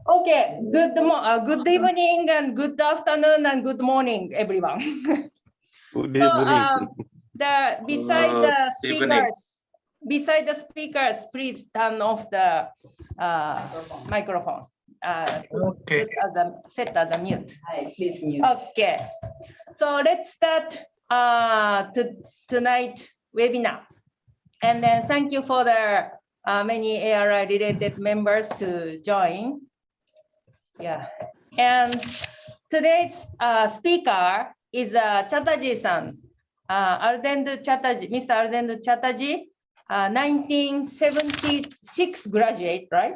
Okay, good evening and good afternoon and good morning, everyone. Good So, evening. beside the speakers, please turn off the microphone. Okay. Set as a mute. Hi, please mute. Okay, so let's start tonight webinar. And then thank you for the many ARI related members to join. Yeah, and today's speaker is Chatterjee-san, Ardhendu Chatterjee, Mr. Ardhendu Chatterjee, 1976 graduate, right?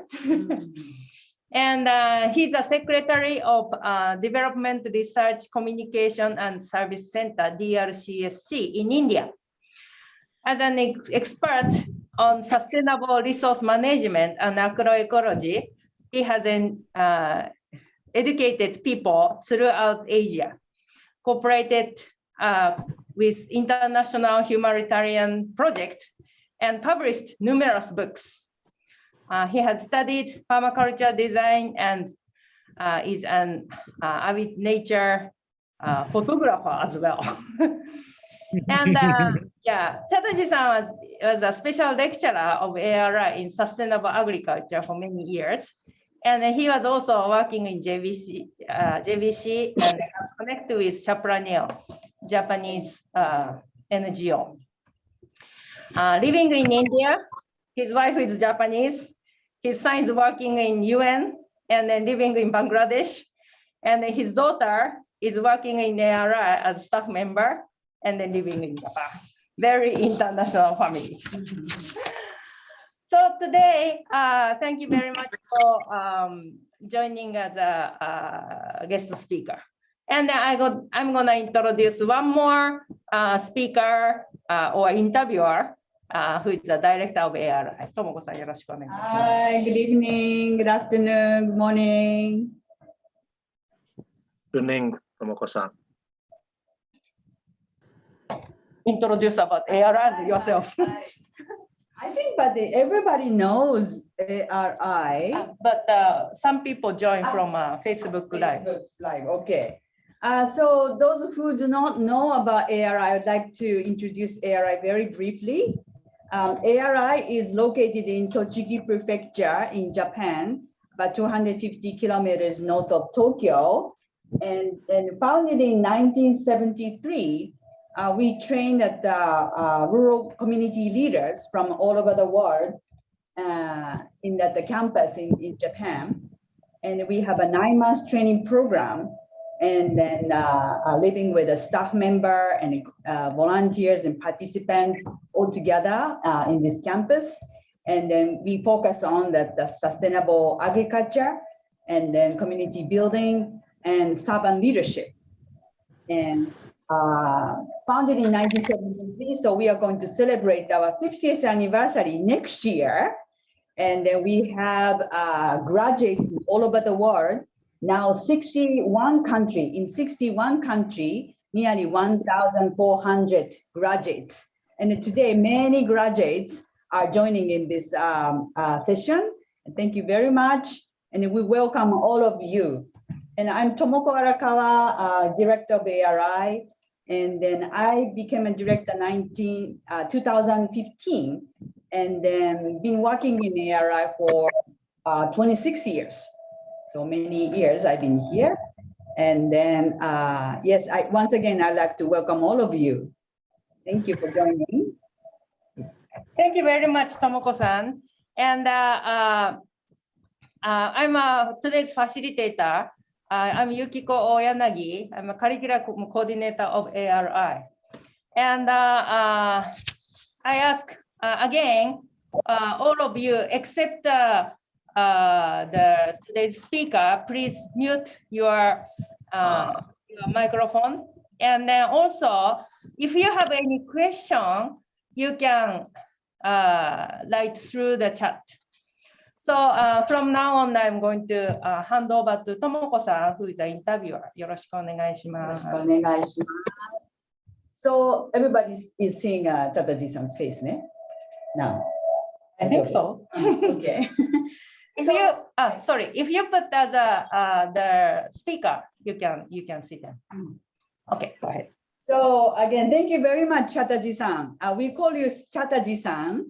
And he's a secretary of Development Research Communication and Service Center, DRCSC in India. As an expert on sustainable resource management and agroecology, he has educated people throughout Asia, cooperated with international humanitarian projects, and published numerous books. He has studied permaculture design and is an avid nature photographer as well. And yeah, Chatterjee-san was a special lecturer of ARI in sustainable agriculture for many years. And he was also working in JVC and connected with Chapranil, Japanese NGO. Living in India, his wife is Japanese. His son is working in UN and then living in Bangladesh. And then his daughter is working in ARI as staff member and then living in Japan. Very international family. So today, thank you very much for joining as a guest speaker. And I'm gonna introduce one more speaker or interviewer who is the director of ARI. Tomoko-san, よろしくお願いします。 Hi, good evening, good afternoon, good morning. Good evening, Tomoko-san. Introduce about ARI and yourself. I think, but everybody knows ARI. But some people join from Facebook Live. Facebook's Live, okay. So those who do not know about ARI, I would like to introduce ARI very briefly. ARI is located in Tochigi Prefecture in Japan, about 250 kilometers north of Tokyo, and founded in 1973. We trained at rural community leaders from all over the world in the campus in Japan. And we have a 9-month training program, and then living with a staff member and volunteers and participants all together in this campus. And then we focus on the sustainable agriculture and then community building and servant leadership. And founded in 1973, so we are going to celebrate our 50th anniversary next year. And then we have graduates all over the world. Now 61 countries, nearly 1,400 graduates. And today, many graduates are joining in this session. Thank you very much. And we welcome all of you. And I'm Tomoko Arakawa, director of ARI. And then I became a director in 2015, and then been working in ARI for 26 years. So many years I've been here. And then, yes, once again, I'd like to welcome all of you. Thank you for joining. Thank you very much, Tomoko-san. And I'm today's facilitator. I'm Yukiko Oyanagi. I'm a curricular coordinator of ARI. And I ask again, all of you except today's speaker, please mute your microphone. And then also, if you have any question, you can write through the chat. So from now on, I'm going to hand over to Tomoko-san, who is the interviewer. よろしくお願いします。 So everybody is seeing Chatterjee-san's face, né? Now. I think so. Okay. If you sorry, if you put the speaker, you can see them. Okay, go ahead. So again, thank you very much, Chatterjee-san. We call you Chatterjee-san.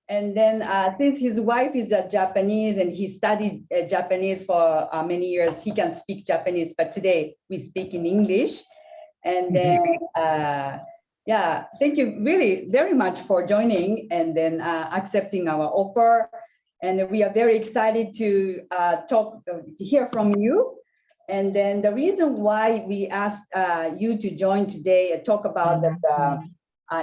And then since his wife is a Japanese and he studied Japanese for many years, he can speak Japanese, but today we speak in English. And then, yeah, thank you really very much for joining and then accepting our offer. And we are very excited to to hear from you. And then the reason why we asked you to join today and talk about that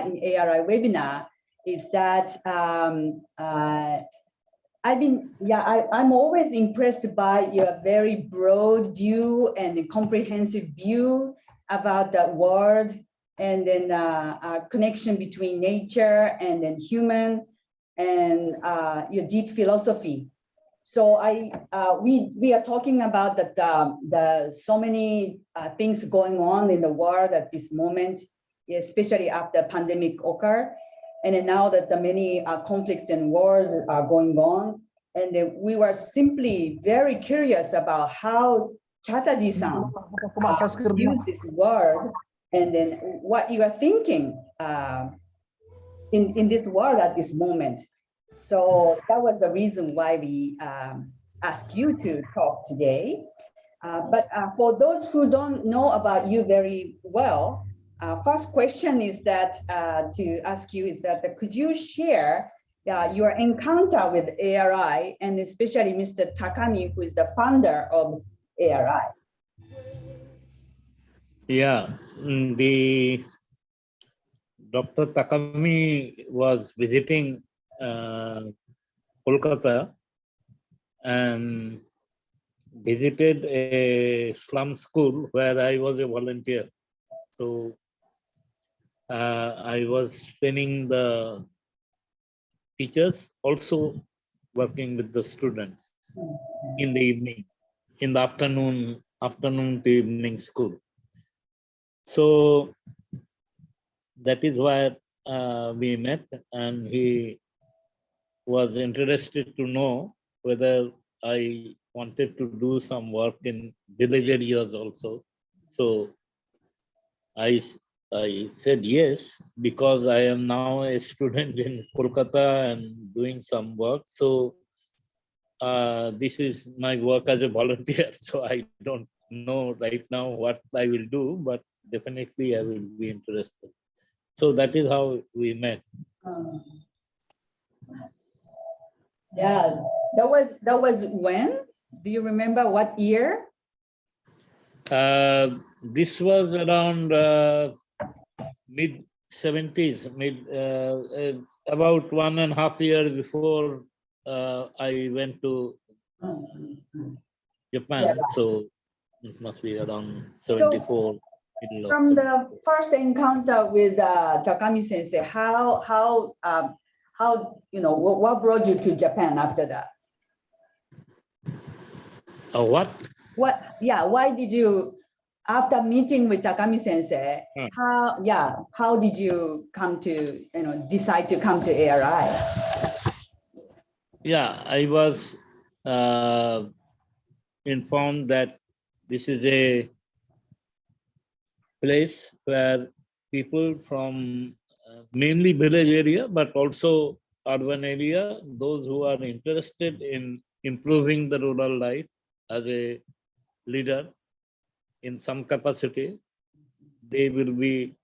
in ARI webinar is that I'm always impressed by your very broad view and a comprehensive view about the world and then connection between nature and then human and your deep philosophy. So we are talking about that the so many things going on in the world at this moment, especially after pandemic occurred, and then now that the many conflicts and wars are going on, and we were simply very curious about how Chatterjee-san use this word, and then what you are thinking in this world at this moment. So that was the reason why we asked you to talk today. But for those who don't know about you very well, first question is that to ask you is that could you share your encounter with ARI and especially Mr. Takami, who is the founder of ARI? Yeah, the Dr. Takami was visiting Kolkata and visited a slum school where I was a volunteer. So I was training the teachers, also working with the students in the evening, in the afternoon to evening school. So that is why we met, and he was interested to know whether I wanted to do some work in village areas also. So I said yes, because I am now a student in Kolkata and doing some work. So this is my work as a volunteer. So I don't know right now what I will do, but definitely I will be interested. So that is how we met. Yeah, that was when? Do you remember what year? This was around mid 70s, about 1.5 years before I went to Japan. Yeah. So it must be around 74. So, from the first encounter with Takami Sensei, how what brought you to Japan after that? What? Why did you, after meeting with Takami Sensei, how did you come to, decide to come to ARI? Yeah, I was informed that this is a place where people from mainly village area, but also urban area, those who are interested in improving the rural life as a leader in some capacity, they will be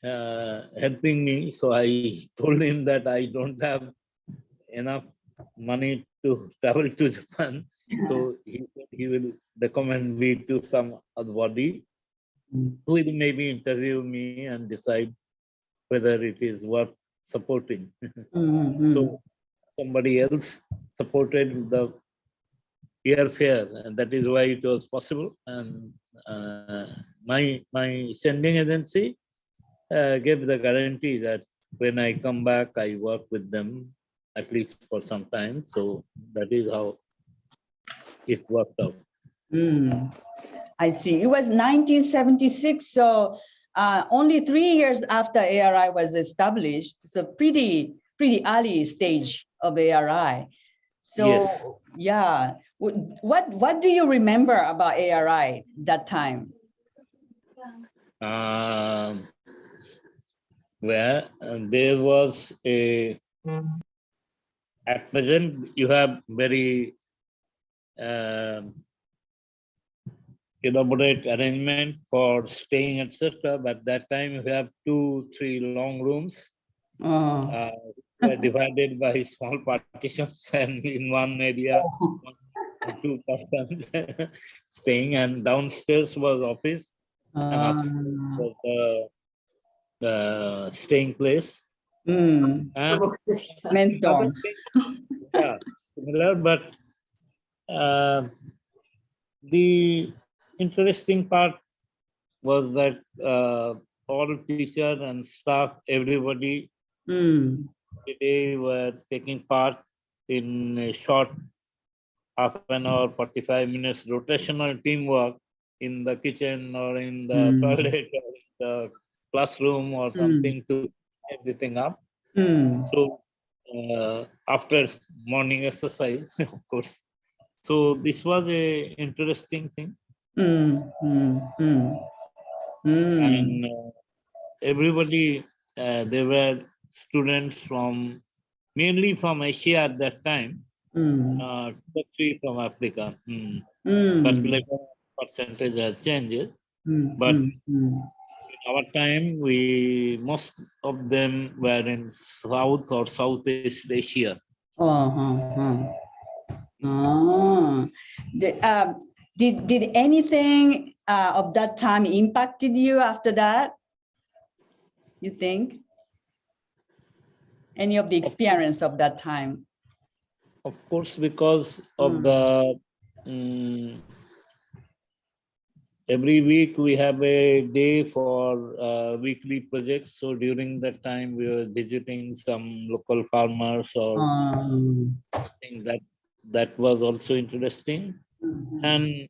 helping me. So I told him that I don't have enough money to travel to Japan. So he will recommend me to some other body who will maybe interview me and decide whether it is worth supporting. So somebody else supported the airfare, and that is why it was possible. And my sending agency gave the guarantee that when I come back, I work with them at least for some time. So that is how it worked out. I see. It was 1976, so only 3 years after ARI was established. So pretty early stage of ARI. So Yes. yeah, what do you remember about ARI that time? Where there was a, at present you have very elaborate arrangement for staying, etc. But that time you have 2-3 long rooms Oh. divided by small partitions, and in one area, 1 or 2 persons staying, and downstairs was office, and upstairs was the staying place. And Men's other dorm. things, yeah, similar, but the interesting part was that all teachers and staff, everybody today were taking part in a short half an hour, 45 minutes rotational teamwork in the kitchen or in the toilet or in the classroom or something to everything up. So after morning exercise, of course. So this was a interesting thing. And everybody, there were students from, mainly from Asia at that time, 3 from Africa. But later percentage has changed. But in our time, most of them were in South or Southeast Asia. Did anything of that time impacted you after that? You think? Any of the experience of that time? Of course, because of the every week we have a day for weekly projects. So during that time, we were visiting some local farmers or things that was also interesting. And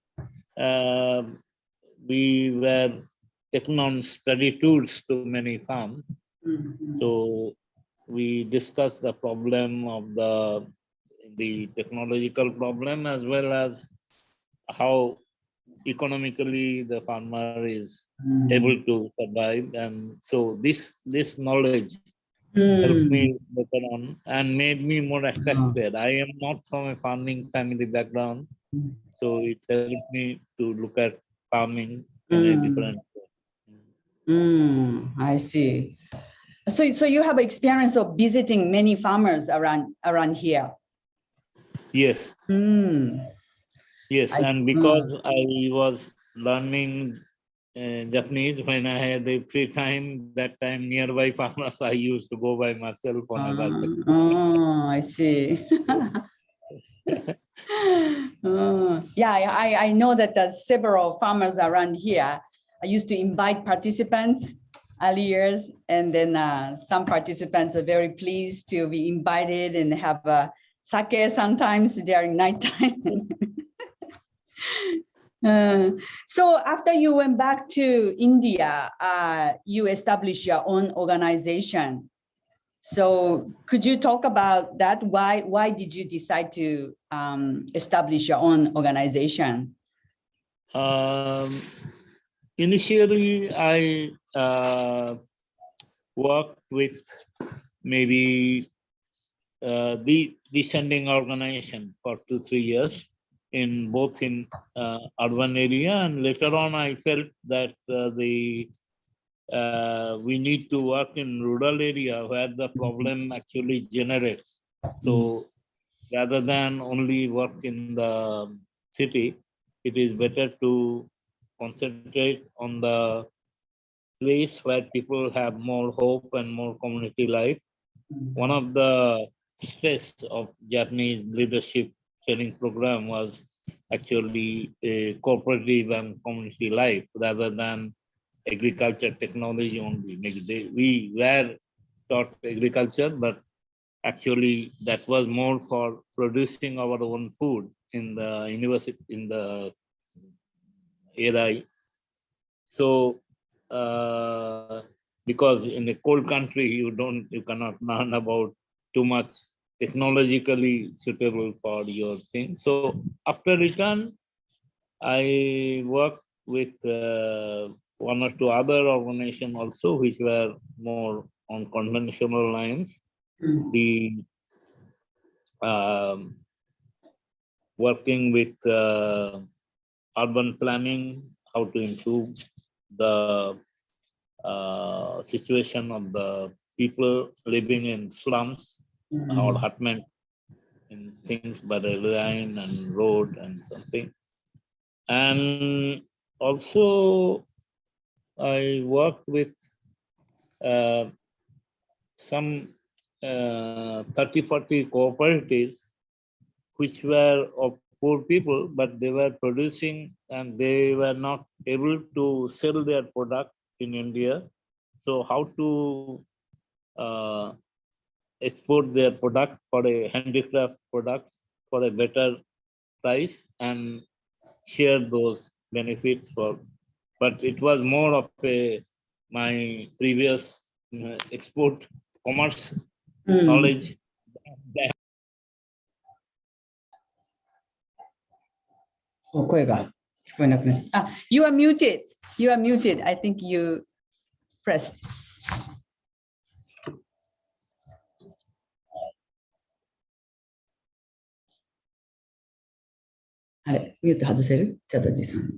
we were taking on study tours to many farms. So we discussed the problem of the technological problem, as well as how economically the farmer is able to survive. And so this knowledge helped me later on and made me more attracted. I am not from a farming family background, so it helped me to look at farming in a different way. I see. So you have experience of visiting many farmers around here. Yes. Yes, and because I was learning Japanese when I had a free time, that time nearby farmers, I used to go by myself on a bicycle. Oh, I see. Yeah, I know that there's several farmers around here. I used to invite participants early years, and then some participants are very pleased to be invited and have sake sometimes during nighttime. So after you went back to India, you established your own organization. So could you talk about that? Why did you decide to establish your own organization? Initially, I worked with maybe the descending organization for 2-3 years in both in urban area, and later on I felt that we need to work in rural area where the problem actually generates. So rather than only work in the city, it is better to concentrate on the place where people have more hope and more community life. One of the stress of Japanese leadership training program was actually a cooperative and community life rather than agriculture technology only. We were taught agriculture, but actually that was more for producing our own food in the university, in the ARI. So because in a cold country you cannot learn about too much technologically suitable for your thing. So after return, I worked with one or two other organizations also, which were more on conventional lines. The working with urban planning, how to improve the situation of the people living in slums or hutment in things by the line and road and something. And also I worked with some 30-40 cooperatives which were of poor people, but they were producing and they were not able to sell their product in India. So how to export their product for a handicraft product for a better price and share those benefits for, but it was more of my previous export commerce knowledge. You are muted. You are muted. I think you pressed. あれ、ミュート外せる？チャタジーさん。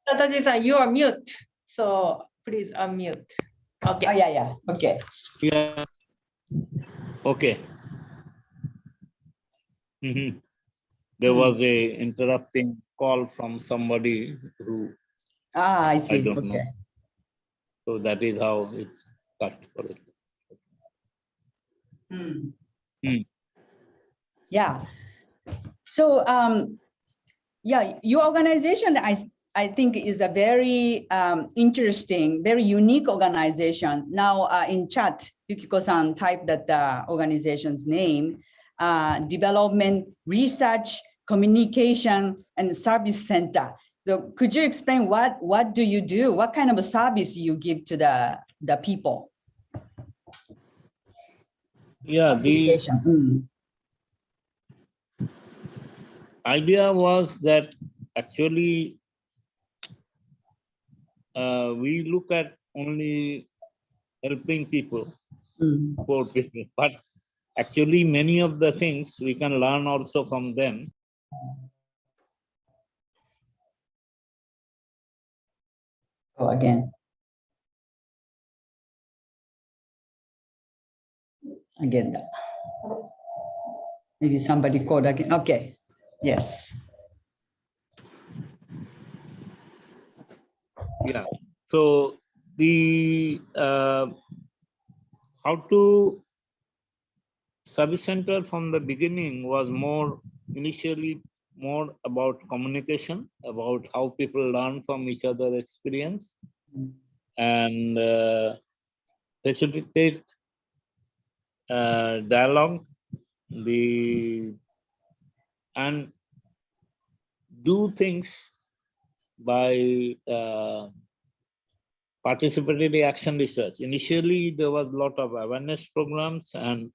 Chatterjee-san, you are mute. So please unmute. Okay. Yeah. Okay. Yeah. Okay. There was a interrupting call from somebody who I see. I don't know. So that is how it cut for it. Yeah. So yeah, your organization I think is a very interesting, very unique organization. Now in chat, Yukiko-san typed that organization's name, Development, Research, Communication, and Service Center. So could you explain what do you do? What kind of a service you give to the people? Yeah, the idea was that actually we look at only helping people, poor people, but actually many of the things we can learn also from them. So again that. Maybe somebody called again. Okay. Yes. Yeah. So the how to service center from the beginning was initially more about communication, about how people learn from each other's experience and facilitate dialogue, and do things by participatory action research. Initially, there was a lot of awareness programs and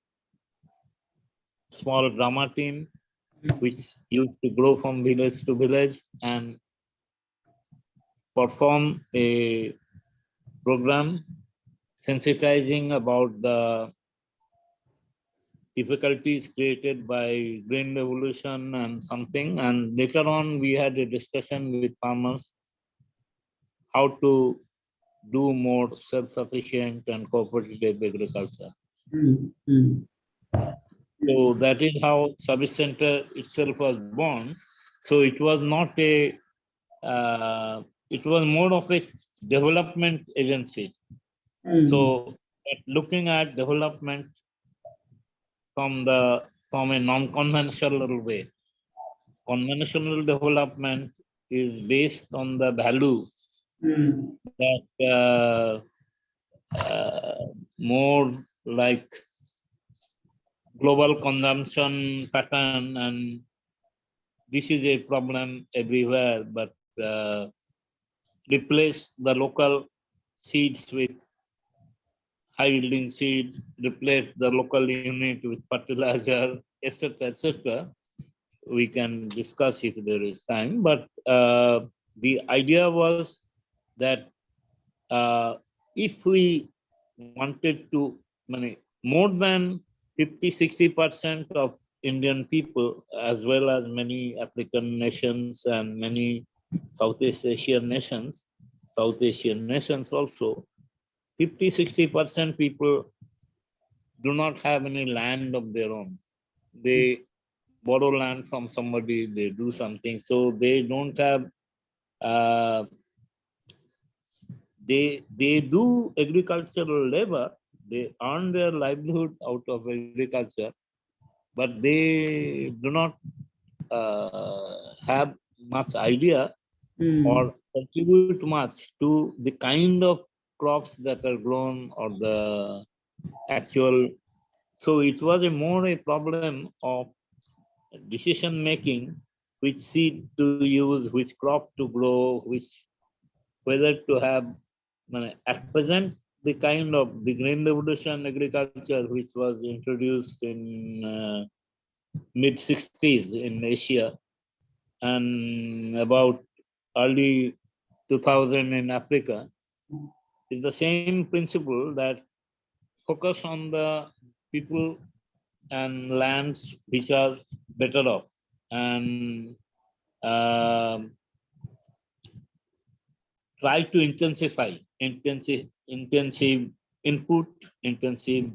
small drama team, which used to grow from village to village and perform a program sensitizing about the difficulties created by green revolution and something. And later on, we had a discussion with farmers how to do more self-sufficient and cooperative agriculture. So that is how service center itself was born. So it was not a, it was more of a development agency. So looking at development from a non-conventional way. Conventional development is based on the value that more like global consumption pattern, and this is a problem everywhere, but replace the local seeds with high yielding seed, replace the local unit with fertilizer, etc., etc. We can discuss if there is time, but the idea was that if we wanted to, more than 50-60% of Indian people, as well as many African nations and many Southeast Asian nations also, 50-60% people do not have any land of their own. They borrow land from somebody, they do something, so they don't have, they do agricultural labor, they earn their livelihood out of agriculture, but they do not have much idea or contribute much to the kind of crops that are grown or the actual. So it was more a problem of decision making, which seed to use, which crop to grow, whether to have. At present, the kind of the green revolution agriculture which was introduced in mid 60s in Asia and about early 2000 in Africa, is the same principle that focus on the people and lands which are better off, and try to intensify intensive input, intensive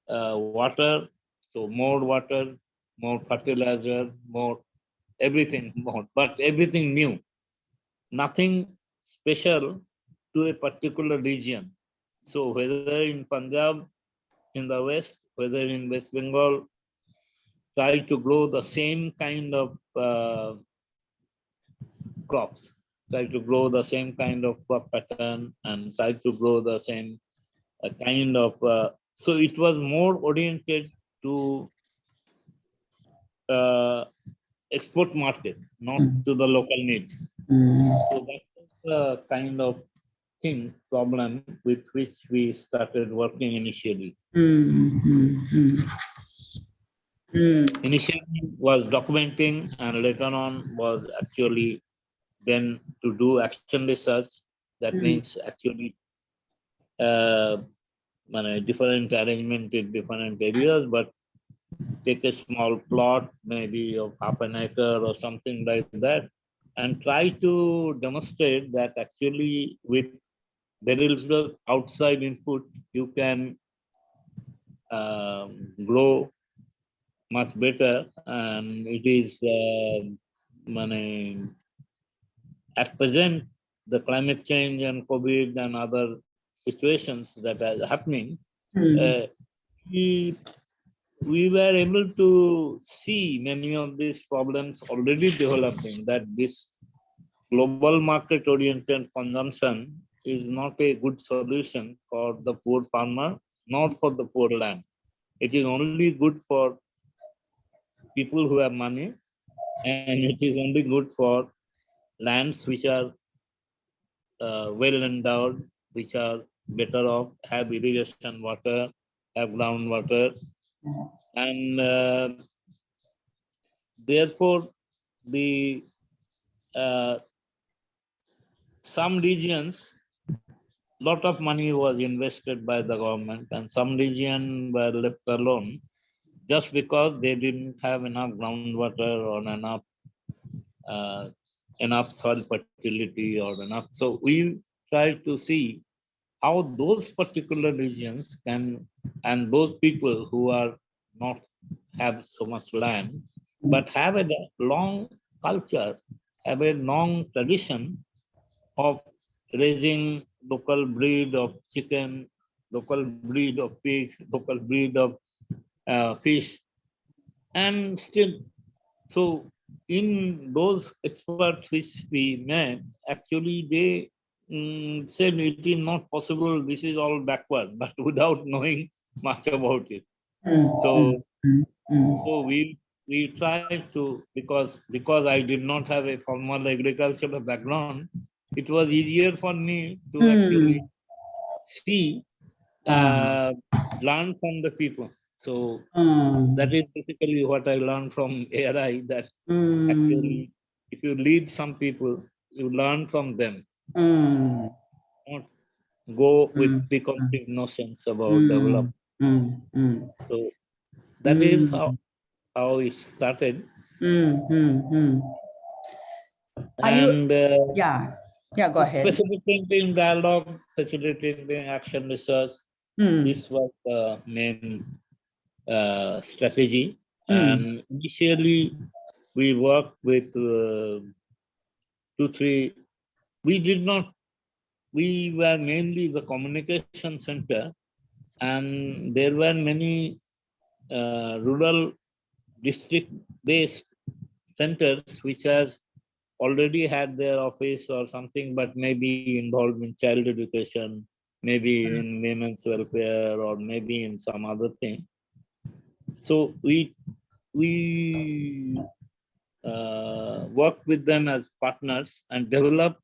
water, so more water, more fertilizer, more everything, more, but everything new, nothing special to a particular region. So whether in Punjab, in the West, whether in West Bengal, try to grow the same kind of crops, try to grow the same kind of crop pattern, and try to grow the same kind of, so it was more oriented to export market, not to the local needs. So that's the kind of problem with which we started working initially. Initially was documenting, and later on was actually then to do action research. That means actually different arrangement in different areas, but take a small plot, maybe of half an acre or something like that, and try to demonstrate that actually with very little outside input, you can grow much better. And it is, at present, the climate change and COVID and other situations that are happening, we were able to see many of these problems already developing, that this global market oriented consumption is not a good solution for the poor farmer, not for the poor land. It is only good for people who have money, and it is only good for lands which are well endowed, which are better off, have irrigation water, have groundwater, and therefore the some regions, lot of money was invested by the government, and some regions were left alone just because they didn't have enough groundwater or enough soil fertility or enough. So we tried to see how those particular regions can, and those people who are not have so much land, but have a long culture, have a long tradition of raising local breed of chicken, local breed of pig, local breed of fish, and still, so in those experts which we met, actually they said it is not possible, this is all backward, but without knowing much about it. So we tried to, because I did not have a formal agricultural background, it was easier for me to actually see, learn from the people. So that is basically what I learned from ARI, that actually, if you lead some people, you learn from them. Not go with preconceived notions about development. So that is how it started. And go ahead. facilitating dialogue, facilitating action research. This was the main strategy. And initially, we worked with 2-3. We were mainly the communication center, and there were many rural district-based centers which has already had their office or something, but maybe involved in child education, maybe in women's welfare, or maybe in some other thing. So we work with them as partners and develop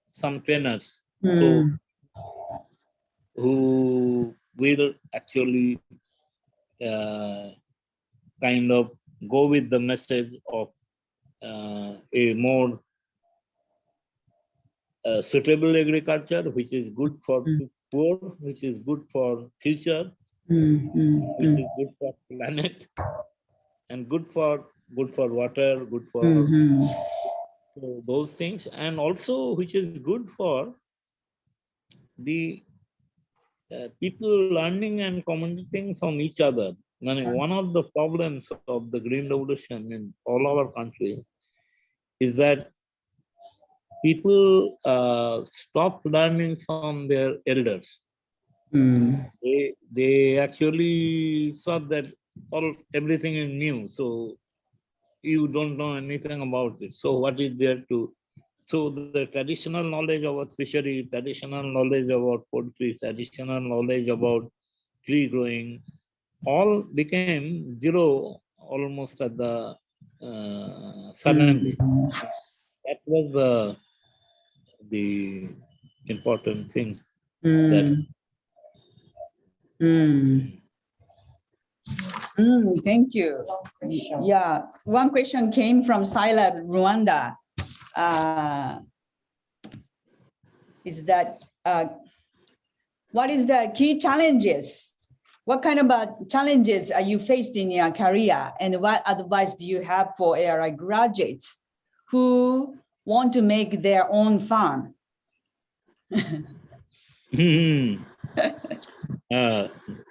some trainers, so who will actually kind of go with the message of a more suitable agriculture, which is good for poor, which is good for future, which is good for planet, and good for water, good for so those things, and also which is good for the people learning and communicating from each other. I mean, one of the problems of the Green Revolution in all our countries is that people stop learning from their elders. They actually thought that everything is new, so you don't know anything about it. So what is there to? So the traditional knowledge about fishery, traditional knowledge about poultry, traditional knowledge about tree growing, all became zero almost at the suddenly. That was the important thing. That Thank you. Yeah, one question came from Silab, Rwanda. Is that what is the key challenges? What kind of challenges are you faced in your career, and what advice do you have for ARI graduates who want to make their own farm?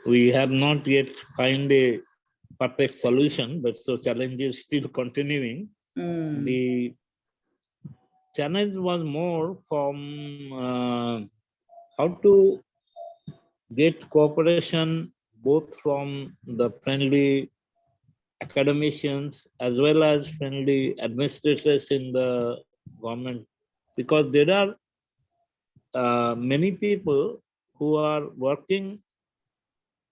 We have not yet found a perfect solution, but so challenge is still continuing. The challenge was more from how to get cooperation both from the friendly academicians as well as friendly administrators in the government, because there are many people who are working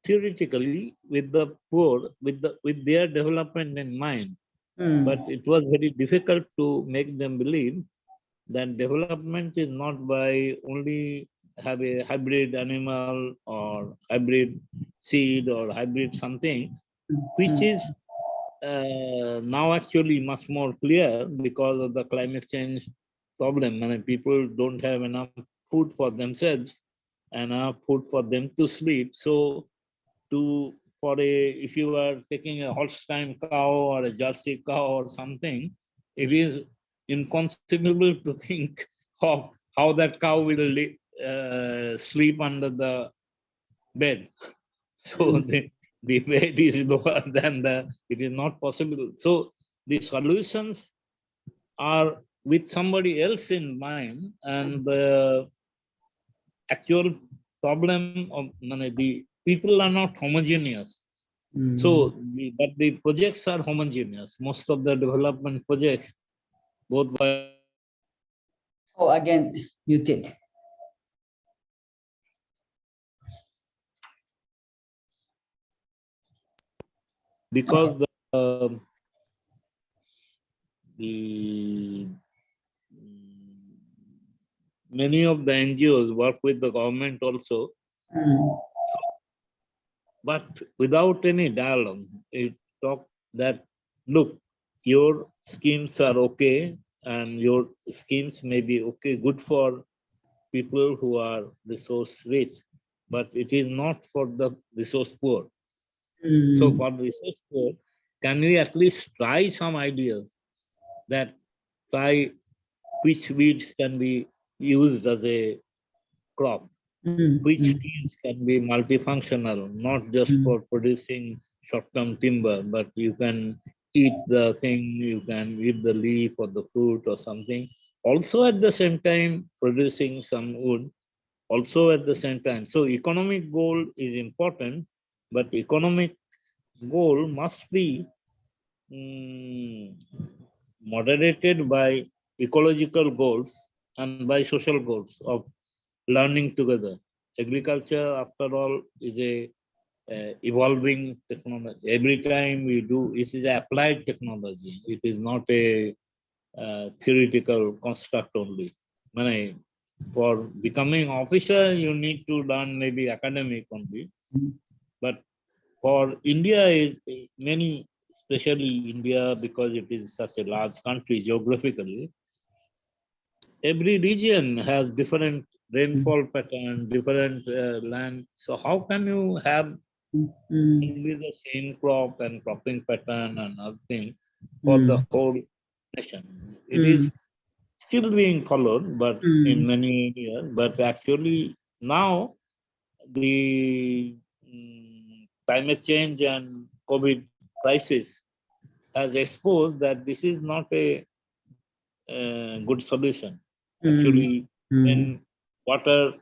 theoretically with the poor, with their development in mind, but it was very difficult to make them believe that development is not by only have a hybrid animal or hybrid seed or hybrid something, which is now actually much more clear because of the climate change problem. I mean, people don't have enough food for themselves and enough food for them to sleep. So if you are taking a Holstein cow or a Jersey cow or something, it is inconceivable to think of how that cow will sleep under the bed. So the bed is lower than it is not possible. So the solutions are with somebody else in mind, and the actual problem of the people are not homogeneous. So, but the projects are homogeneous. Most of the development projects, both by again, muted. because the many of the NGOs work with the government also, but without any dialogue. It talk that, look, your schemes are okay, and your schemes may be okay, good for people who are resource rich, but it is not for the resource poor. So for the resource poor, can we at least try some ideas that try which weeds can be used as a crop, which trees can be multifunctional, not just for producing short-term timber, but you can eat the thing, you can eat the leaf or the fruit or something. Also at the same time, producing some wood, also at the same time. So economic goal is important, but economic goal must be moderated by ecological goals and by social goals of learning together. Agriculture, after all, is a evolving technology. Every time we do, it is applied technology. It is not a theoretical construct only. For becoming officer, you need to learn maybe academic only. But for India, many, especially India, because it is such a large country geographically, every region has different rainfall pattern, different land. So how can you have only the same crop and cropping pattern and other thing for the whole nation? It is still being followed, but in many areas. But actually now the climate change and COVID crisis has exposed that this is not a good solution. Actually, when water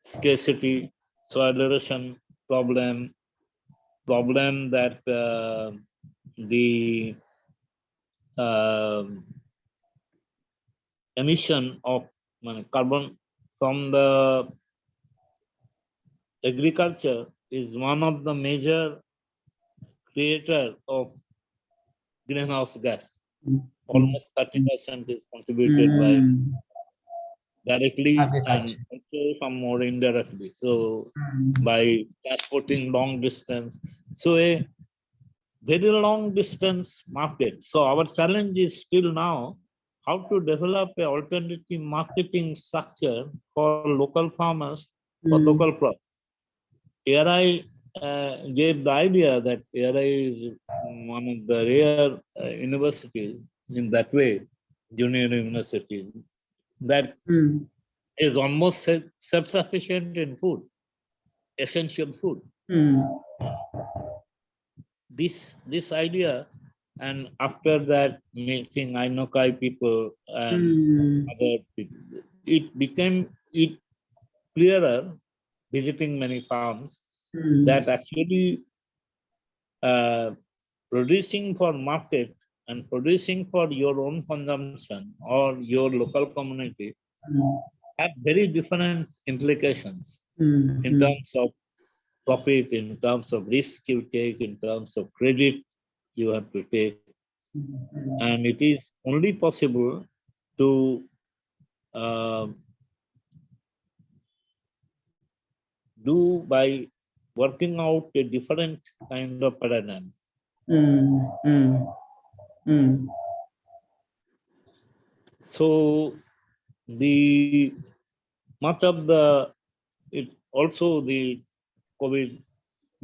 scarcity, soil erosion problem that the emission of carbon from the agriculture is one of the major creator of greenhouse gas. Almost 30% is contributed by directly and also some more indirectly. So by transporting long distance, so a very long distance market. So our challenge is still now how to develop a alternative marketing structure for local farmers for local crops. ARI gave the idea that ARI is one of the rare universities in that way, junior university, that is almost self-sufficient in food, essential food. This idea, and after that meeting Ainokai people and other people, it clearer visiting many farms that actually producing for market and producing for your own consumption or your local community have very different implications in terms of profit, in terms of risk you take, in terms of credit you have to take. And it is only possible to do by working out a different kind of paradigm. So the much of the also the COVID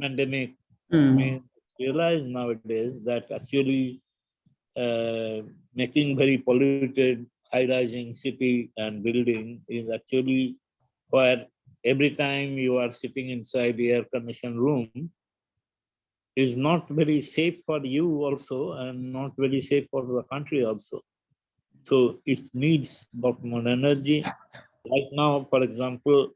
pandemic may realize nowadays that actually making very polluted high-rising city and building is actually where every time you are sitting inside the air-conditioned room is not very safe for you also and not very safe for the country also. So it needs lot more energy. Right now, for example,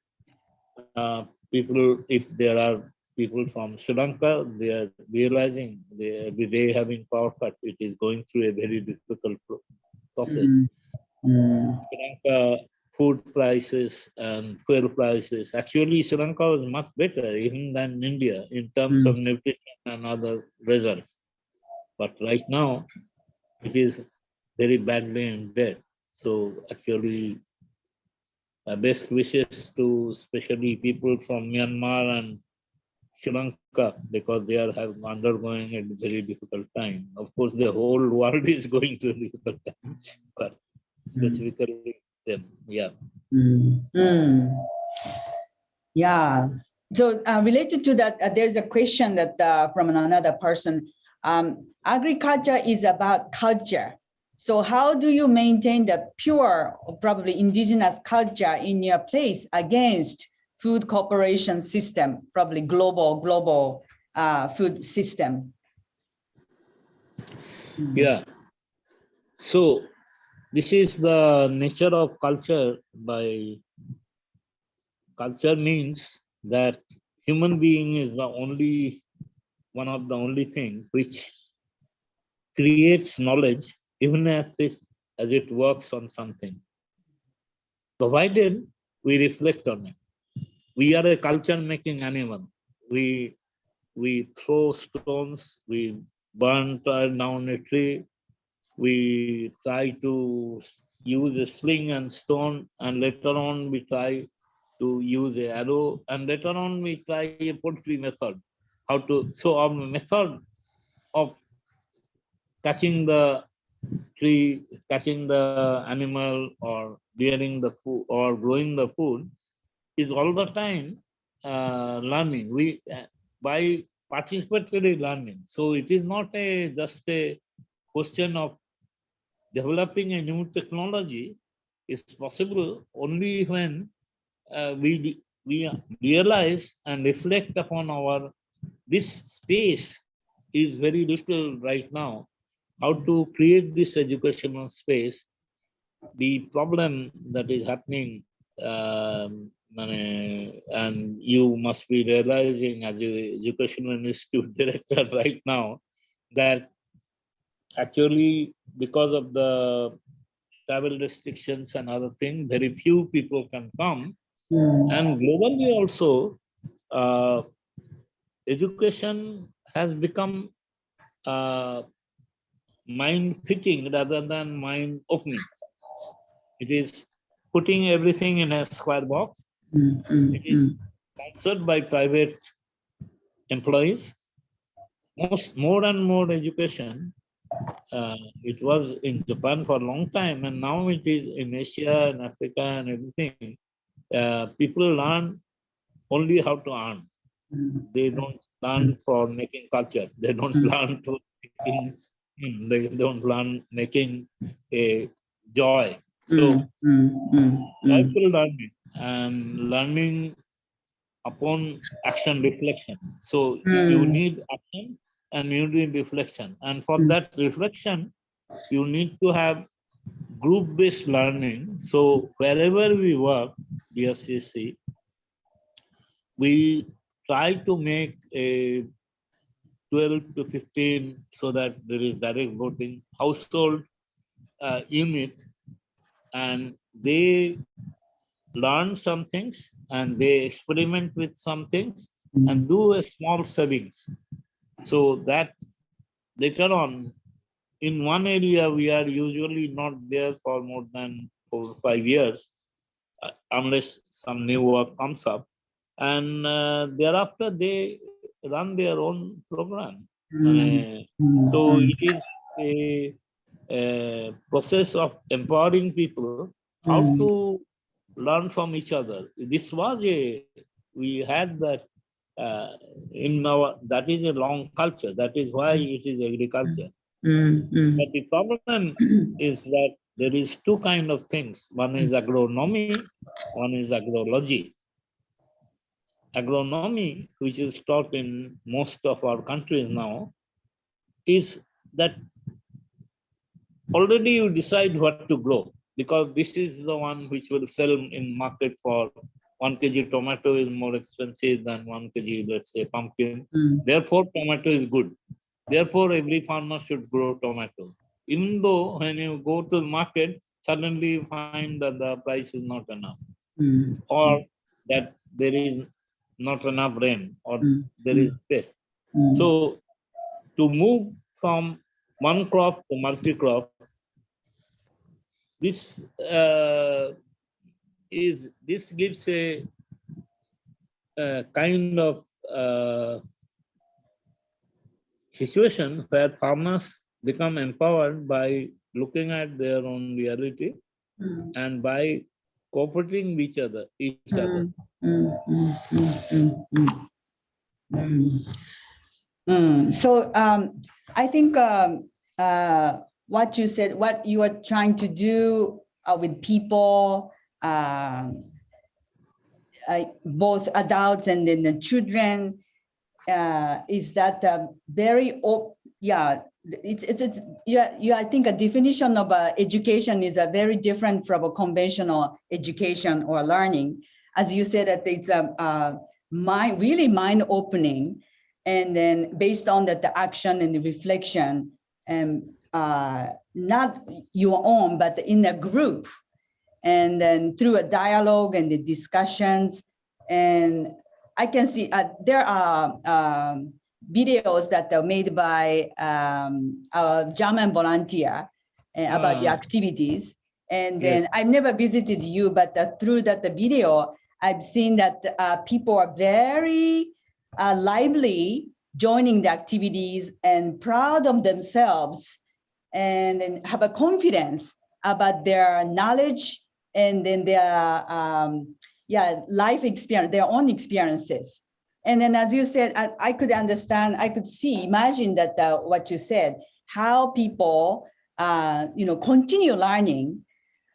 people, if there are people from Sri Lanka, they are realizing they every day having power cut. It is going through a very difficult process. Sri Lanka food prices and fuel prices. Actually, Sri Lanka was much better even than India in terms of nutrition and other results. But right now, it is very badly in debt. So actually, best wishes to especially people from Myanmar and Sri Lanka, because they are undergoing a very difficult time. Of course, the whole world is going through a difficult time, but specifically them. Yeah. Yeah. So related to that, there's a question that from another person. Agriculture is about culture. So how do you maintain the pure, probably indigenous culture in your place against food corporation system, probably global food system? Yeah. So this is the nature of culture. By culture means that human being is the only one of the only thing which creates knowledge, even as it works on something, provided we reflect on it. We are a culture making animal. We throw stones, we burn down a tree, we try to use a sling and stone, and later on we try to use a arrow, and later on we try a poultry method. So our method of catching the tree, catching the animal, or bearing the food, or growing the food, is all the time learning. We by participatory learning. So it is not just a question of developing a new technology. Is possible only when we realize and reflect upon this space is very little right now. How to create this educational space? The problem that is happening, and you must be realizing as an educational institute director right now, that actually because of the travel restrictions and other things, very few people can come. And globally also, education has become mind fitting rather than mind opening. It is putting everything in a square box. It is sponsored by private employees. More and more education. It was in Japan for a long time, and now it is in Asia and Africa and everything. People learn only how to earn. They don't learn for making culture. They don't learn to making. They don't learn making a joy. So joyful learning and learning upon action reflection. So you need action and you need reflection. And for that reflection, you need to have group-based learning. So wherever we work, DSCC, we try to make a 12 to 15 so that there is direct voting household unit, and they learn some things and they experiment with some things and do a small savings, so that later on in one area we are usually not there for more than 4 or 5 years unless some new work comes up, and thereafter they run their own program. So it is a process of empowering people how to learn from each other. This was we had that in our, that is a long culture. That is why it is agriculture. But the problem is that there is two kind of things. One is agronomy, one is agrology. Agronomy, which is taught in most of our countries now, is that already you decide what to grow, because this is the one which will sell in market. For 1 kg tomato is more expensive than 1 kg, let's say, pumpkin. Therefore, tomato is good. Therefore, every farmer should grow tomato. Even though when you go to the market, suddenly you find that the price is not enough, or that there is not enough rain, or there is pest. So, to move from one crop to multi-crop, this is this gives a kind of situation where farmers become empowered by looking at their own reality and by cooperating with each other. So I think what you said, what you are trying to do with people, both adults and then the children, is that very, I think a definition of education is very different from a conventional education or learning. As you said, that it's really mind-opening, and then based on that, the action and the reflection, and not your own, but in a group, and then through a dialogue and the discussions. And I can see there are videos that are made by our German volunteer about the activities. And then I've never visited you, but through that the video, I've seen that people are very lively joining the activities and proud of themselves, and then have a confidence about their knowledge and then their life experience, their own experiences. And then, as you said, I could understand, I could imagine that what you said, how people, continue learning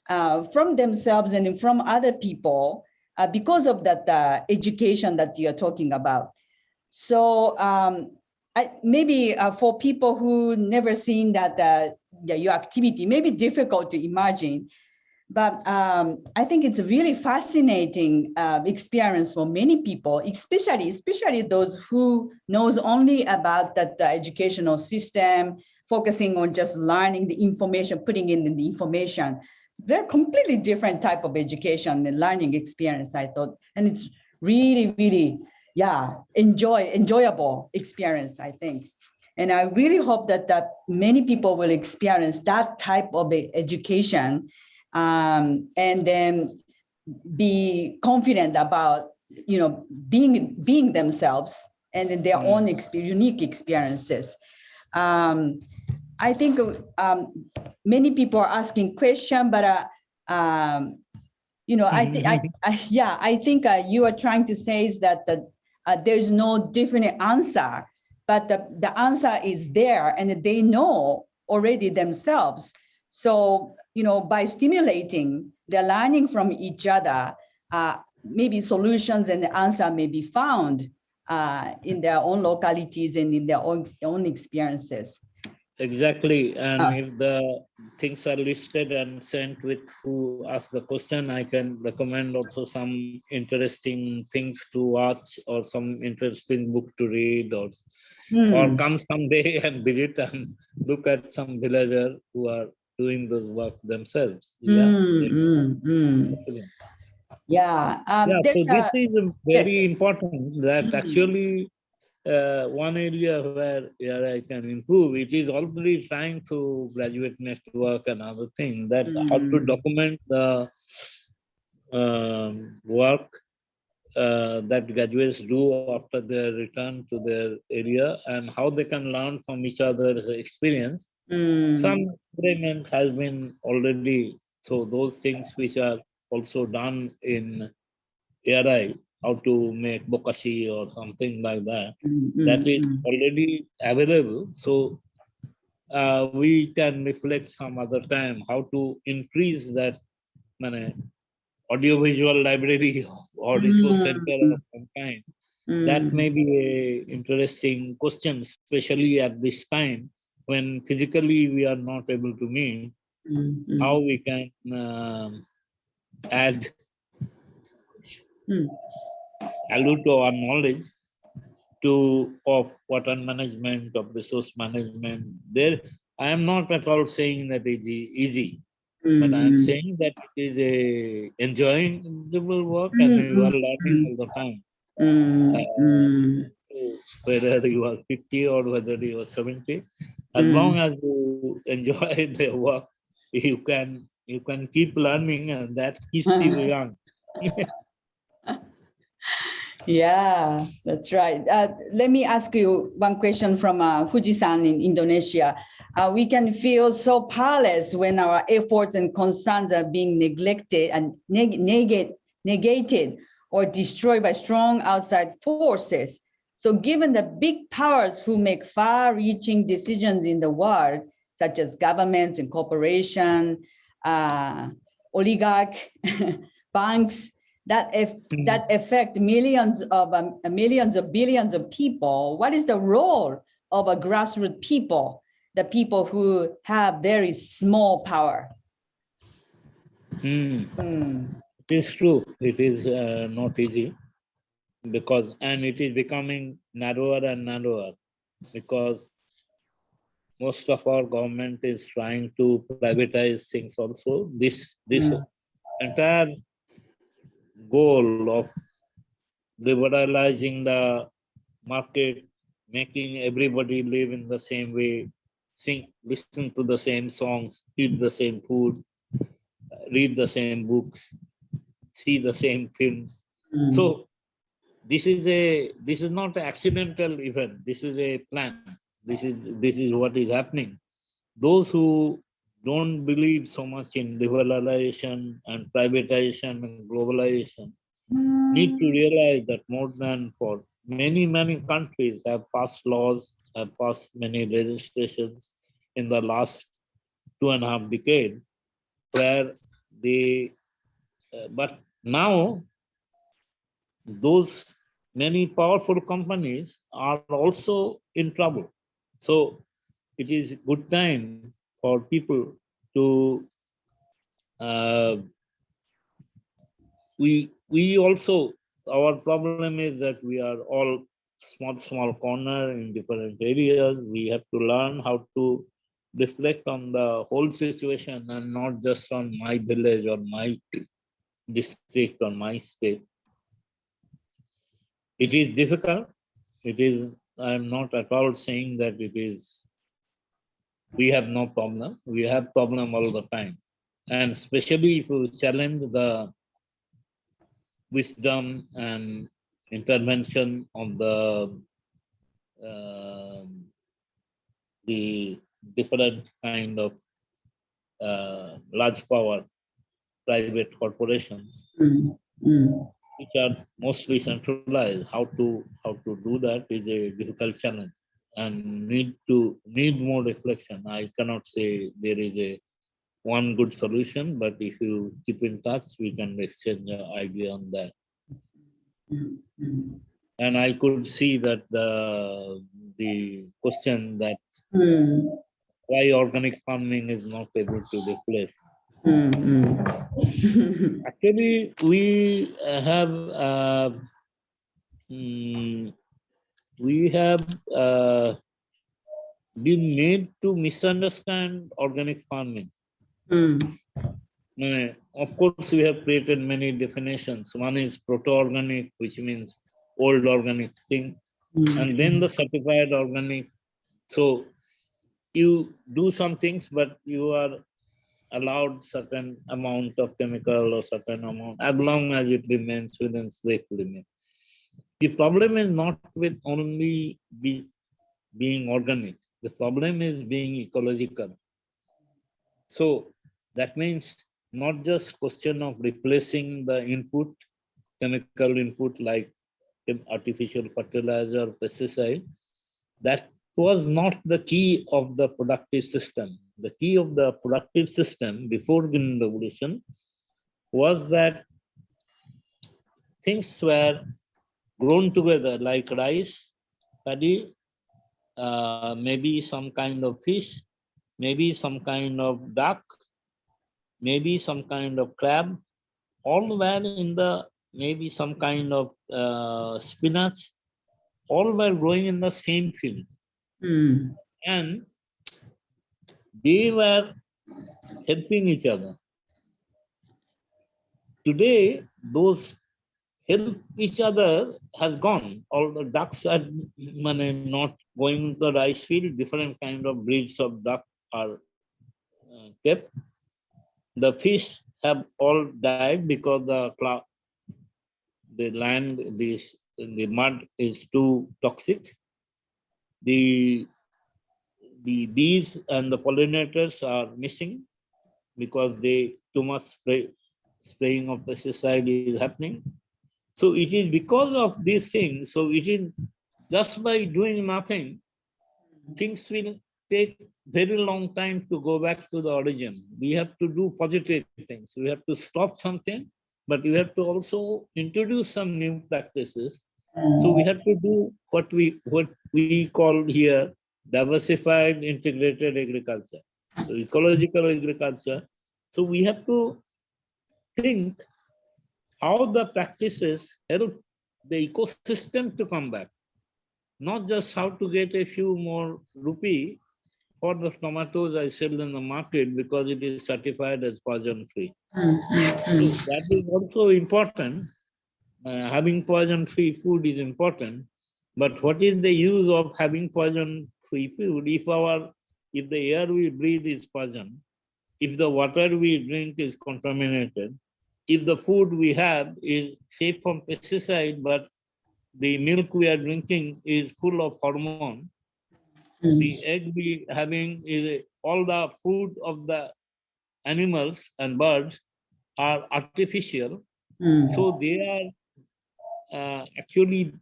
from themselves and from other people because of that education that you're talking about. So maybe for people who never seen that your activity, may be difficult to imagine. But I think it's a really fascinating experience for many people, especially those who knows only about that educational system, focusing on just learning the information, putting in the information. It's a very completely different type of education and learning experience, I thought. And it's really, really, enjoyable experience, I think. And I really hope that many people will experience that type of education, and then be confident about being themselves and in their own unique experiences. I think many people are asking questions, but I think you are trying to say is that there's no definite answer, but the answer is there, and they know already themselves. So, by stimulating the learning from each other, maybe solutions and the answer may be found in their own localities and in their own experiences. Exactly. And if the things are listed and sent with who asked the question, I can recommend also some interesting things to watch or some interesting book to read, or come someday and visit and look at some villager who are doing those work themselves. So this is very important, that actually one area where I can improve, it is already trying to graduate network and other things, that how to document the work that graduates do after their return to their area, and how they can learn from each other's experience. Some experiment has been already, so those things which are also done in ARI, how to make bokashi or something like that, that is already available. So we can reflect some other time how to increase that audiovisual library or resource center of some kind. That may be a interesting question, especially at this time when physically we are not able to meet. How we can add value to our knowledge of water management, of resource management. There, I am not at all saying that it is easy, but I am saying that it is a enjoyable work and you are learning all the time. Whether you are 50 or whether you are 70, as long as you enjoy the work, you can keep learning, and that keeps you young. Yeah, that's right. Let me ask you one question from Fuji-san in Indonesia. We can feel so powerless when our efforts and concerns are being neglected and negated or destroyed by strong outside forces. So given the big powers who make far-reaching decisions in the world, such as governments and corporations, oligarch, banks, that affect millions of billions of people, what is the role of a grassroots people, the people who have very small power? It is true. It is not easy and it is becoming narrower and narrower because most of our government is trying to privatize things also. This entire goal of liberalizing the market, making everybody live in the same way, listen to the same songs, eat the same food, read the same books, see the same films. So this is not an accidental event. This is a plan. This is what is happening. Those who don't believe so much in liberalization and privatization and globalization need to realize that more than for many countries have passed laws, have passed many legislations in the last 2.5 decades, where they, but now those many powerful companies are also in trouble. So it is good time for people to we also, our problem is that we are all small corner in different areas. We have to learn how to reflect on the whole situation and not just on my village or my district or my state. It is difficult. It is, I am not at all saying that it is, we have no problem. We have problem all the time. And especially if you challenge the wisdom and intervention of the different kind of large power private corporations, which are mostly centralized. How to do that is a difficult challenge and need more reflection. I cannot say there is a one good solution, but if you keep in touch, we can exchange an idea on that. And I could see that the question that why organic farming is not able to replace. Actually, we have been made to misunderstand organic farming. Of course, we have created many definitions. One is proto-organic, which means old organic thing, and then the certified organic. So you do some things, but you are allowed certain amount of chemical or certain amount, as long as it remains within safe limit. The problem is not with only being organic. The problem is being ecological. So that means not just question of replacing the input, chemical input like artificial fertilizer, pesticide. That was not the key of the productive system. The key of the productive system before Green Revolution was that things were grown together like rice, paddy, maybe some kind of fish, maybe some kind of duck, maybe some kind of crab, all were in the, maybe some kind of spinach, all were growing in the same field. And they were helping each other. Today, those help each other has gone. All the ducks are not going to the rice field. Different kind of breeds of duck are kept. The fish have all died because the the land, the mud is too toxic. The bees and the pollinators are missing because too much spraying of pesticide is happening. So it is because of these things. So it is just by doing nothing, things will take very long time to go back to the origin. We have to do positive things. We have to stop something, but we have to also introduce some new practices. So we have to do what we call here diversified integrated agriculture, so ecological agriculture. So we have to think how the practices help the ecosystem to come back, not just how to get a few more rupee for the tomatoes I sell in the market because it is certified as poison free. So that is also important. Having poison free food is important, but what is the use of having poison free food if the air we breathe is poison, if the water we drink is contaminated, if the food we have is safe from pesticide, but the milk we are drinking is full of hormone, the egg we having is all the food of the animals and birds are artificial. So they are actually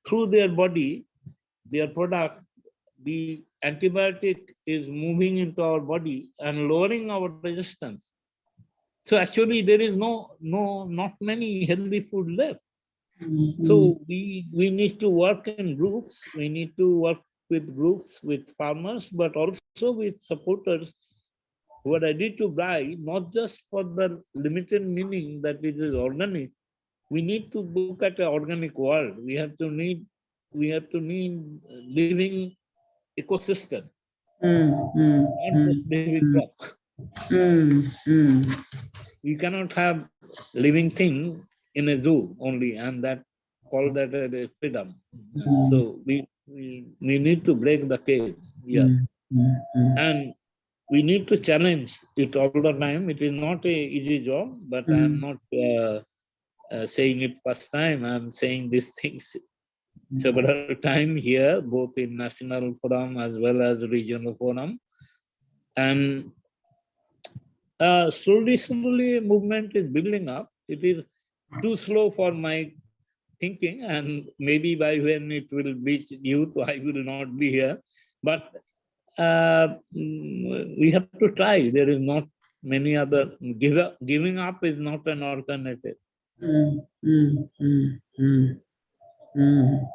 through their body, their product, the antibiotic is moving into our body and lowering our resistance. So actually there is not many healthy food left. So we need to work in groups. We need to work with groups, with farmers, but also with supporters who are ready to buy, not just for the limited meaning that it is organic. We need to look at an organic world. We have to need living ecosystem, not just living rock. We cannot have living thing in a zoo only, and call that a freedom. So we need to break the cage. Yeah, and we need to challenge it all the time. It is not a easy job, but I am not saying it first time. I am saying these things several times here, both in national forum as well as regional forum. And slowly movement is building up. It is too slow for my thinking, and maybe by when it will reach youth, I will not be here. But we have to try. There is not many other, giving up is not an alternative.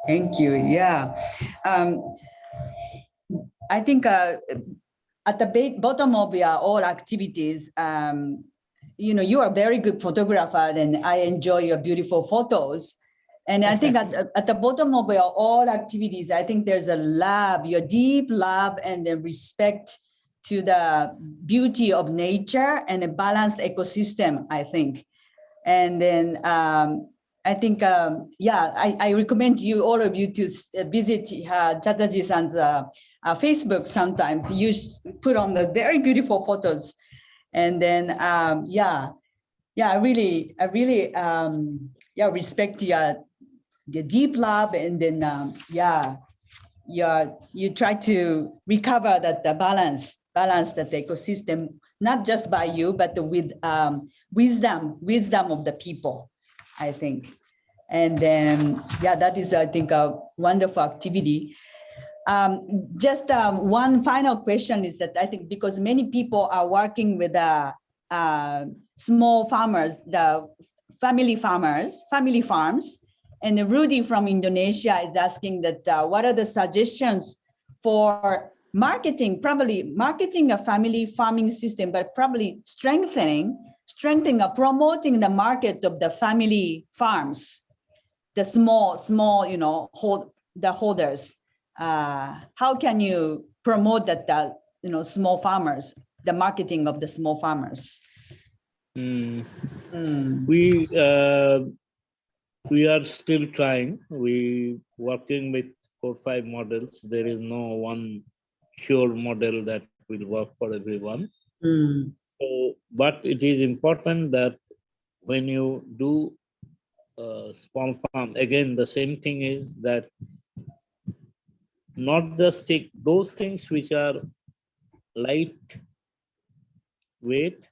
Thank you. Yeah. I think at the bottom of your all activities, you are a very good photographer, and I enjoy your beautiful photos. And I think at the bottom of your all activities, I think there's a love, your deep love and the respect to the beauty of nature and a balanced ecosystem, I think. And then I think, I recommend you, all of you, to visit Chatterjee-san's Facebook sometimes. You put on the very beautiful photos. And then, I really respect the deep love. And then, you try to recover the balance that the ecosystem, not just by you, but with wisdom of the people, I think. And then, that is, I think, a wonderful activity. Just one final question is that I think because many people are working with small farmers, the family farms, and Rudy from Indonesia is asking that what are the suggestions for probably marketing a family farming system, but probably strengthening or promoting the market of the family farms, the small, the holders. How can you promote that, small farmers, the marketing of the small farmers? We are still trying. We working with 4 or 5 models. There is no one sure model that will work for everyone. So, but it is important that when you do small farm, again, the same thing is that not just take those things which are light weight,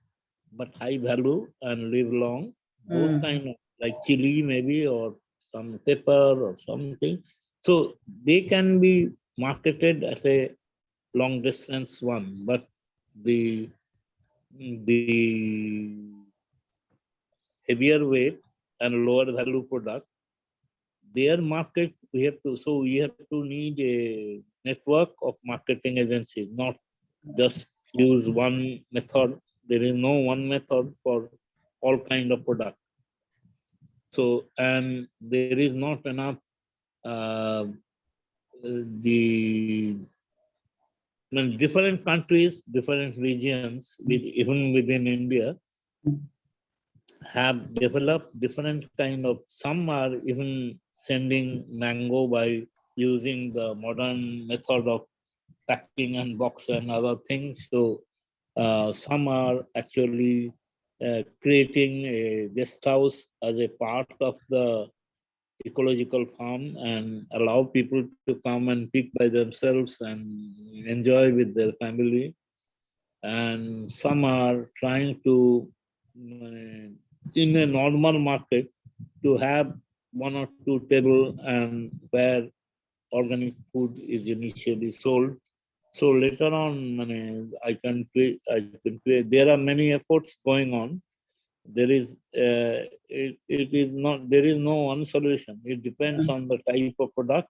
but high value and live long. Those kind of like chili maybe, or some pepper or something. So they can be marketed at a long distance one, but the heavier weight and lower value product, their market we have to need a network of marketing agencies, not just use one method. There is no one method for all kind of product. So, and there is not enough different countries, different regions, even within India, have developed different kind of, some are even sending mango by using the modern method of packing and box and other things. So some are actually creating a guest house as a part of the ecological farm and allow people to come and pick by themselves and enjoy with their family. And some are trying to, in a normal market, to have one or two table and where organic food is initially sold. So later on, I can create. There are many efforts going on. There is it is not, there is no one solution. It depends on the type of product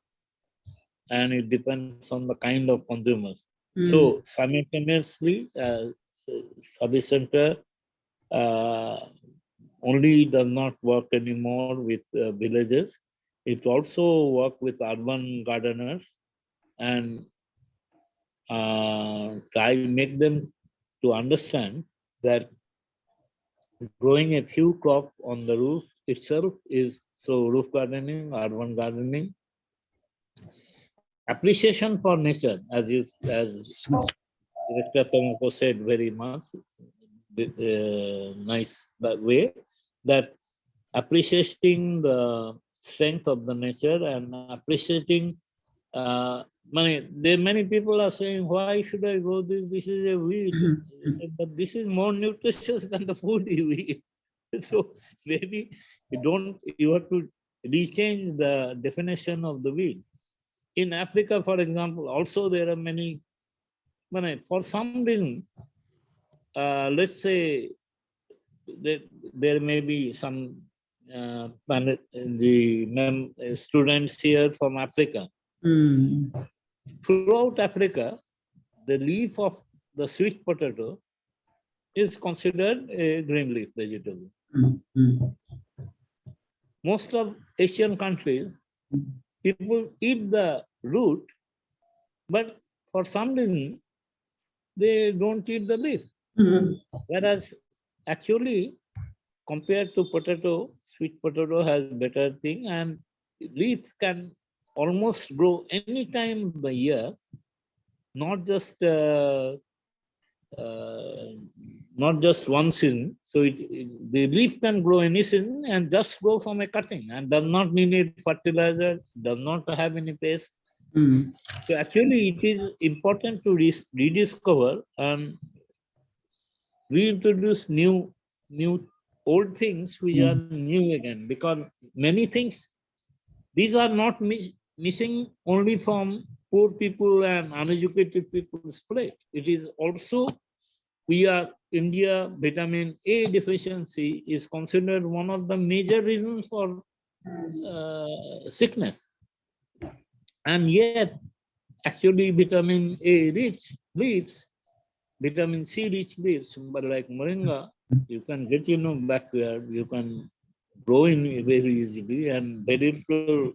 and it depends on the kind of consumers. So simultaneously, service center only does not work anymore with villages. It also work with urban gardeners and try make them to understand that growing a few crops on the roof itself is, so roof gardening, urban gardening, appreciation for nature, as Director Tomoko said very much, nice that way, that appreciating the strength of the nature and appreciating many people are saying, why should I grow this? This is a weed. But this is more nutritious than the food you eat. So maybe you have to rechange the definition of the weed. In Africa, for example, also there are many, for some reason, let's say there may be some students here from Africa. Throughout Africa, the leaf of the sweet potato is considered a green leaf vegetable. Most of Asian countries, people eat the root, but for some reason, they don't eat the leaf. Whereas actually, compared to potato, sweet potato has better thing, and leaf can almost grow any time of the year, not just one season. So the leaf can grow any season and just grow from a cutting and does not need fertilizer, does not have any pest. So actually it is important to rediscover and reintroduce new old things which are new again, because many things, these are not missing only from poor people and uneducated people's plate. It is also, India vitamin A deficiency is considered one of the major reasons for sickness. And yet, actually vitamin A rich leaves, vitamin C rich leaves, but like moringa, you can get backyard, you can grow in very easily, and very little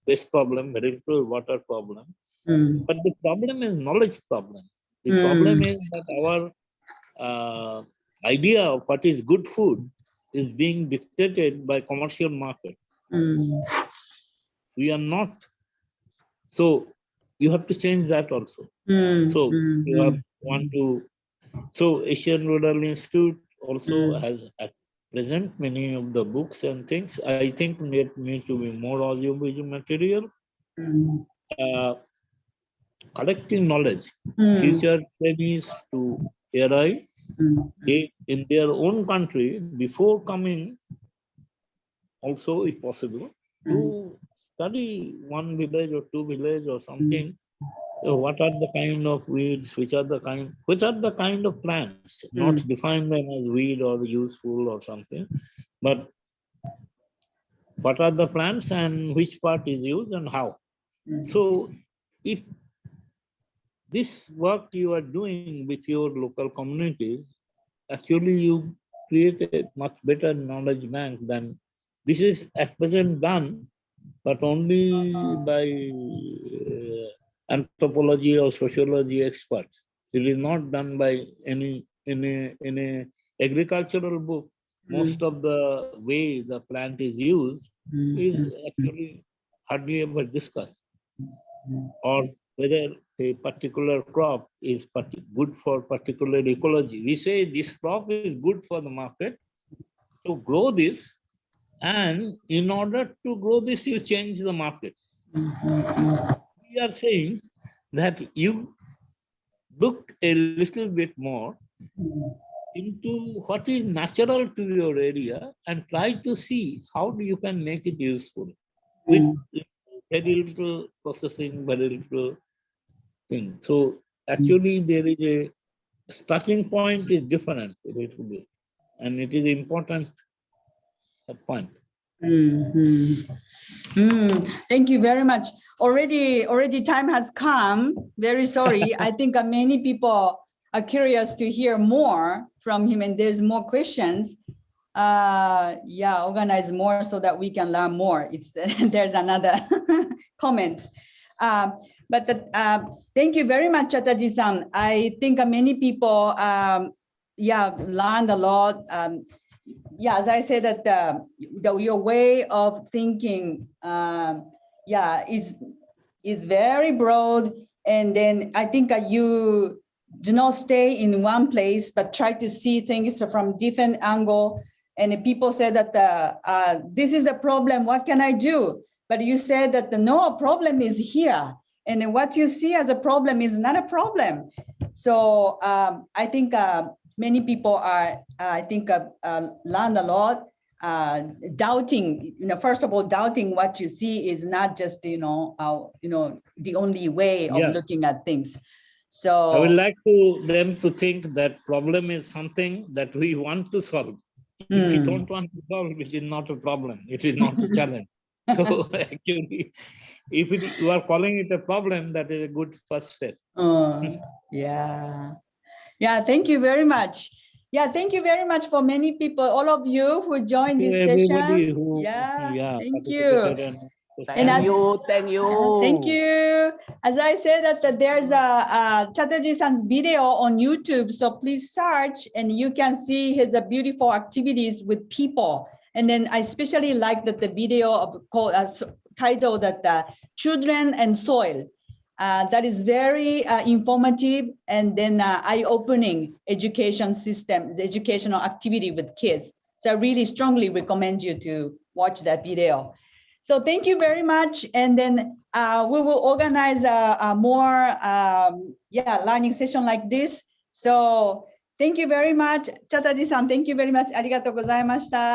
pest problem, very little water problem. But the problem is knowledge problem. The problem is that our idea of what is good food is being dictated by commercial market. We are not. So you have to change that also. So you want to. So Asian Rural Institute also has present many of the books and things. I think there need to be more audiovisual material. Collecting knowledge, future trainees to ARI, they, in their own country, before coming, also if possible, to study one village or two village or something. So what are the kind of weeds, which are the kind of plants, not define them as weed or useful or something, but what are the plants and which part is used and how. So if this work you are doing with your local communities, actually you create a much better knowledge bank than this is at present done, but only by anthropology or sociology experts. It is not done by any agricultural book. Most of the way the plant is used is actually hardly ever discussed, or whether a particular crop is good for particular ecology. We say this crop is good for the market, so grow this, and in order to grow this, you change the market. We are saying that you look a little bit more into what is natural to your area and try to see how you can make it useful with very little processing, very little thing. So actually there is a starting point is different a little bit, and it is important point. Thank you very much. Already time has come. Very sorry. I think many people are curious to hear more from him, and there's more questions. Organize more so that we can learn more. There's another comments. But thank you very much, Chatterjee-san. I think many people learned a lot. As I said, that your way of thinking is very broad, and then I think you do not stay in one place but try to see things from different angle. And people say that this is the problem, what can I do? But you said that no problem is here, and what you see as a problem is not a problem. So I think many people are, learned a lot, doubting, first of all, doubting what you see is not just, the only way of looking at things. So I would like them to think that problem is something that we want to solve. If we don't want to solve, it is not a problem. It is not a challenge. So actually, if you are calling it a problem, that is a good first step. Thank you very much. Thank you very much for many people, all of you who joined this session. Thank you. Thank you. As I said, that there's a Chatterjee-san's video on YouTube, so please search and you can see his beautiful activities with people. And then I especially like that the video titled that Children and Soil. That is very informative, and then eye-opening education system, the educational activity with kids. So I really strongly recommend you to watch that video. So thank you very much. And then we will organize a more learning session like this. So thank you very much. Chatterjee-san, thank you very much. ありがとうございました。